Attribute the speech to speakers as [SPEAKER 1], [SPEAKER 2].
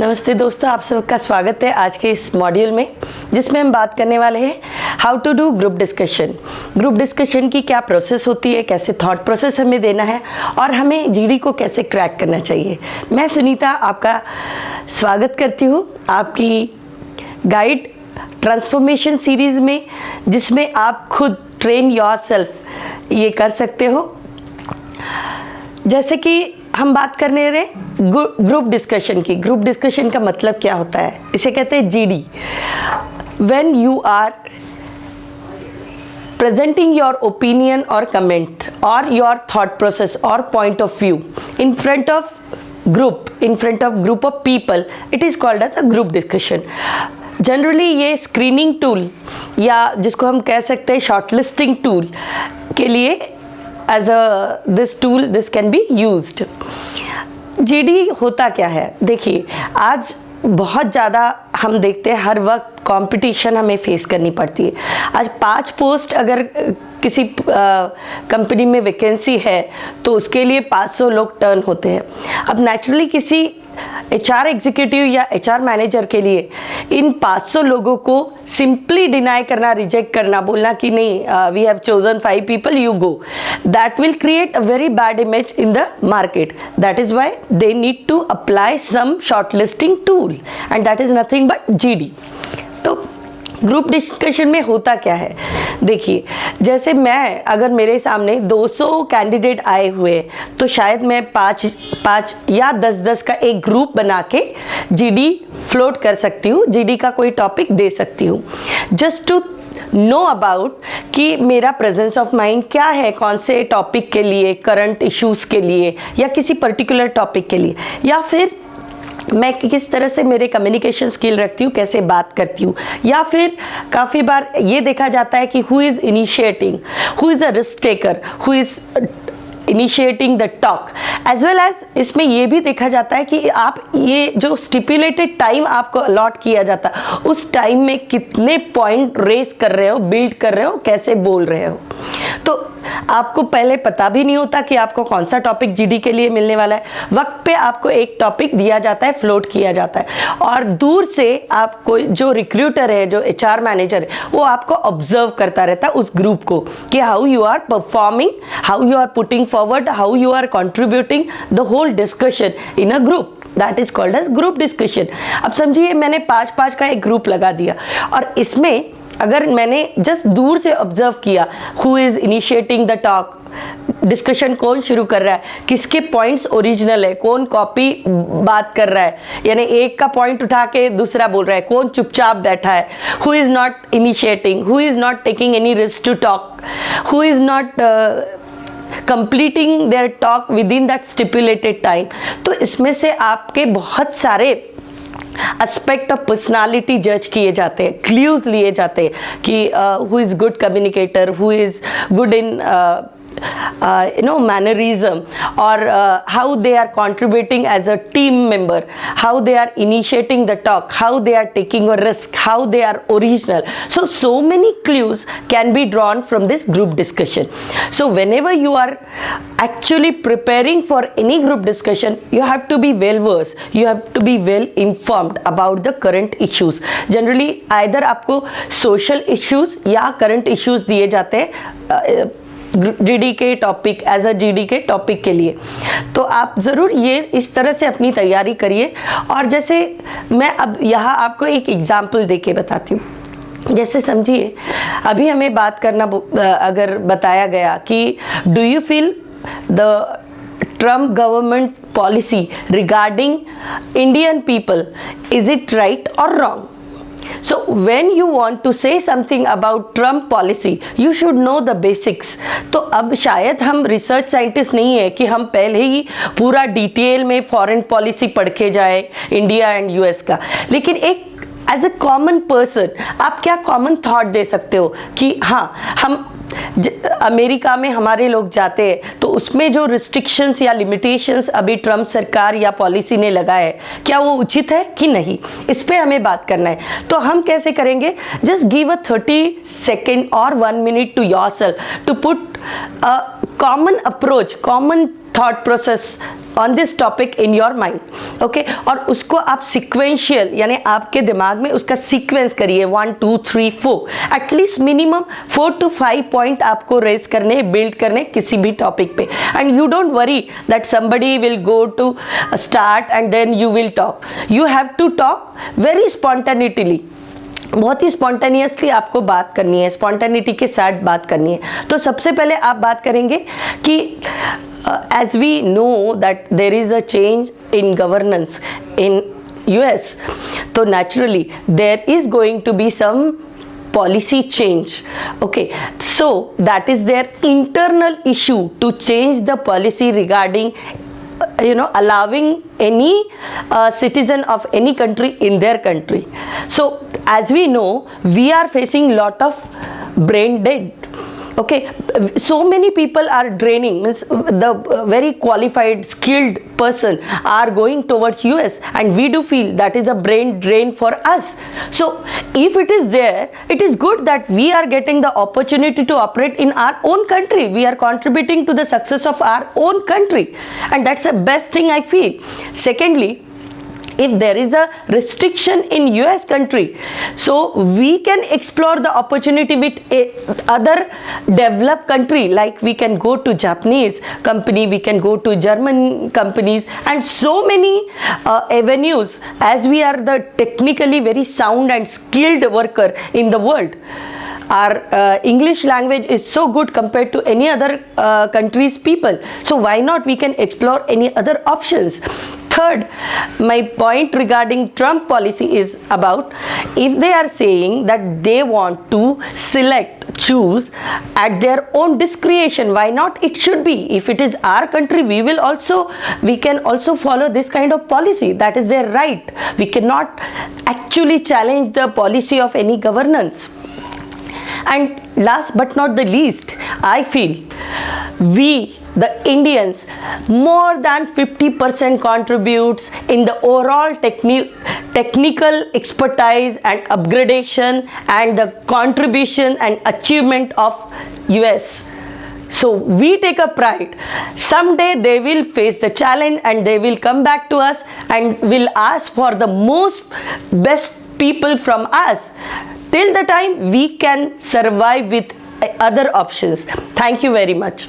[SPEAKER 1] नमस्ते दोस्तों, आप सबका स्वागत है आज के इस मॉड्यूल में, जिसमें हम बात करने वाले हैं how to do group discussion. Group discussion की क्या प्रोसेस होती है, कैसे थॉट प्रोसेस हमें देना है और हमें जीडी को कैसे क्रैक करना चाहिए। मैं सुनीता आपका स्वागत करती हूँ आपकी गाइड ट्रांसफॉर्मेशन सीरीज़ में, जिसमें आप खुद ट्रेन योरसेल्फ ये कर सकते हो। जैसे कि हम बात करने रहे ग्रुप डिस्कशन की। ग्रुप डिस्कशन का मतलब क्या होता है, इसे कहते हैं GD. When you are presenting your opinion or comment or your thought process or point of view in front of group of people, it is called as a group discussion. Generally ये screening tool या जिसको हम कह सकते हैं shortlisting tool के लिए as a this tool this can be used. GD होता क्या है, देखिए आज बहुत ज़्यादा हम देखते हैं हर वक्त कंपटीशन हमें फेस करनी पड़ती है। आज 5 पोस्ट अगर किसी कंपनी में वैकेंसी है तो उसके लिए 500 लोग टर्न होते हैं। अब नेचुरली किसी एचआर एग्जीक्यूटिव या एचआर मैनेजर के लिए इन 500 लोगों को सिंपली डिनाई करना, रिजेक्ट करना, बोलना कि नहीं we have chosen 5 people, you go, that will create a very bad image in the market. That is why they need to apply some shortlisting tool and that is nothing but GD. तो group discussion में होता क्या है, देखिए जैसे मैं अगर मेरे सामने 200 कैंडिडेट आए हुए तो शायद मैं 5 या 10 का एक ग्रुप बना के जीडी फ्लोट कर सकती हूँ, जीडी का कोई टॉपिक दे सकती हूँ, जस्ट टू नो अबाउट कि मेरा प्रेजेंस ऑफ माइंड क्या है, कौन से टॉपिक के लिए, करंट इश्यूज के लिए या किसी पर्टिकुलर टॉपिक के लिए, या फिर मैं किस तरह से मेरे कम्युनिकेशन स्किल रखती हूँ, कैसे बात करती हूँ, या फिर काफ़ी बार ये देखा जाता है कि who is initiating, who is a risk taker, who is initiating the talk, as well as इसमें ये भी देखा जाता है कि आप ये जो स्टिपुलेटेड टाइम आपको अलॉट किया जाता है उस टाइम में कितने पॉइंट रेस कर रहे हो, बिल्ड कर रहे हो, कैसे बोल रहे हो। तो आपको पहले पता भी नहीं होता कि आपको कौन सा टॉपिक जीडी के लिए मिलने वाला है। वक्त पे आपको एक टॉपिक दिया जाता है, फ्लोट किया जाता है और दूर से आपको जो रिक्रूटर है, जो एचआर मैनेजर है, वो आपको ऑब्जर्व करता रहता है उस ग्रुप को कि how you are performing, how you are putting forward, how you are contributing the whole discussion in a group. That is called as group discussion. अब समझिए मैंने 5 का एक ग्रुप लगा दिया और इसमें अगर मैंने जस्ट दूर से ऑब्जर्व किया who is initiating the talk, discussion कौन शुरू कर रहा है, किसके पॉइंट्स ओरिजिनल है, कौन कॉपी बात कर रहा है, यानी एक का पॉइंट उठा के दूसरा बोल रहा है, कौन चुपचाप बैठा है, who is not initiating, who is not taking any risk to talk, who is not completing their talk within that stipulated time. तो इसमें से आपके बहुत सारे एस्पेक्ट ऑफ पर्सनालिटी जज किए जाते हैं, क्लूज लिए जाते हैं कि who is good communicator, who is good in mannerism, or how they are contributing as a team member, how they are initiating the talk, how they are taking a risk, how they are original. So many clues can be drawn from this group discussion. So whenever you are actually preparing for any group discussion, you have to be well versed, you have to be well informed about the current issues. Generally either आपको social issues या current issues दिए जाते हैं GD के topic, as a GD के topic के लिए। तो आप ज़रूर ये इस तरह से अपनी तैयारी करिए। और जैसे मैं अब यहाँ आपको एक एग्जाम्पल दे के बताती हूँ। जैसे समझिए अभी हमें बात करना अगर बताया गया कि do you feel the Trump government policy regarding Indian people, is it right or wrong? So when you want to say something about Trump policy, you should know the basics. तो अब शायद हम रिसर्च साइंटिस्ट नहीं है कि हम पहले ही पूरा डिटेल में फॉरेन पॉलिसी पढ़ के जाए इंडिया एंड यूएस का, लेकिन एक एज अ कॉमन पर्सन आप क्या कॉमन थॉट दे सकते हो कि हाँ हम अमेरिका में हमारे लोग जाते हैं तो उसमें जो रिस्ट्रिक्शंस या लिमिटेशंस अभी ट्रम्प सरकार या पॉलिसी ने लगाए है क्या वो उचित है कि नहीं, इस पे हमें बात करना है। तो हम कैसे करेंगे, जस्ट गिव अ 30 सेकेंड और 1 minute to yourself to put a common approach, common thought process on this topic in your mind. Okay, और उसको आप sequential यानी आपके दिमाग में उसका sequence करिए 1 2 3 4 एटलीस्ट मिनिमम 4 to 5 पॉइंट आपको रेज करने, बिल्ड करने किसी भी टॉपिक पे. And you don't worry that somebody will go to start and then you will talk. You have to talk very spontaneously. बहुत ही स्पॉन्टेनियसली आपको बात करनी है, स्पॉन्टेनिटी के साथ बात करनी है. तो सबसे पहले आप बात करेंगे कि as we know that there is a change in governance in US, so naturally there is going to be some policy change. Okay, so that is their internal issue to change the policy regarding allowing any citizen of any country in their country. So as we know, we are facing lot of brain dead. Okay, so many people are draining, means the very qualified, skilled person are going towards US, and we do feel that is a brain drain for us. So if it is there, it is good that we are getting the opportunity to operate in our own country. We are contributing to the success of our own country, and that's the best thing I feel. Secondly, if there is a restriction in US country, so we can explore the opportunity with other developed country, like we can go to Japanese company, we can go to German companies, and so many avenues, as we are the technically very sound and skilled worker in the world. Our English language is so good compared to any other country's people, so why not we can explore any other options. Third, my point regarding Trump policy is about, if they are saying that they want to choose at their own discretion, why not it should be. If it is our country, we can also follow this kind of policy. That is their right. We cannot actually challenge the policy of any governance. And last but not the least, I feel we, the Indians, more than 50% contributes in the overall technical expertise and upgradation and the contribution and achievement of US. So we take a pride. Someday they will face the challenge and they will come back to us and will ask for the most best people from us. Till the time we can survive with other options. Thank you very much.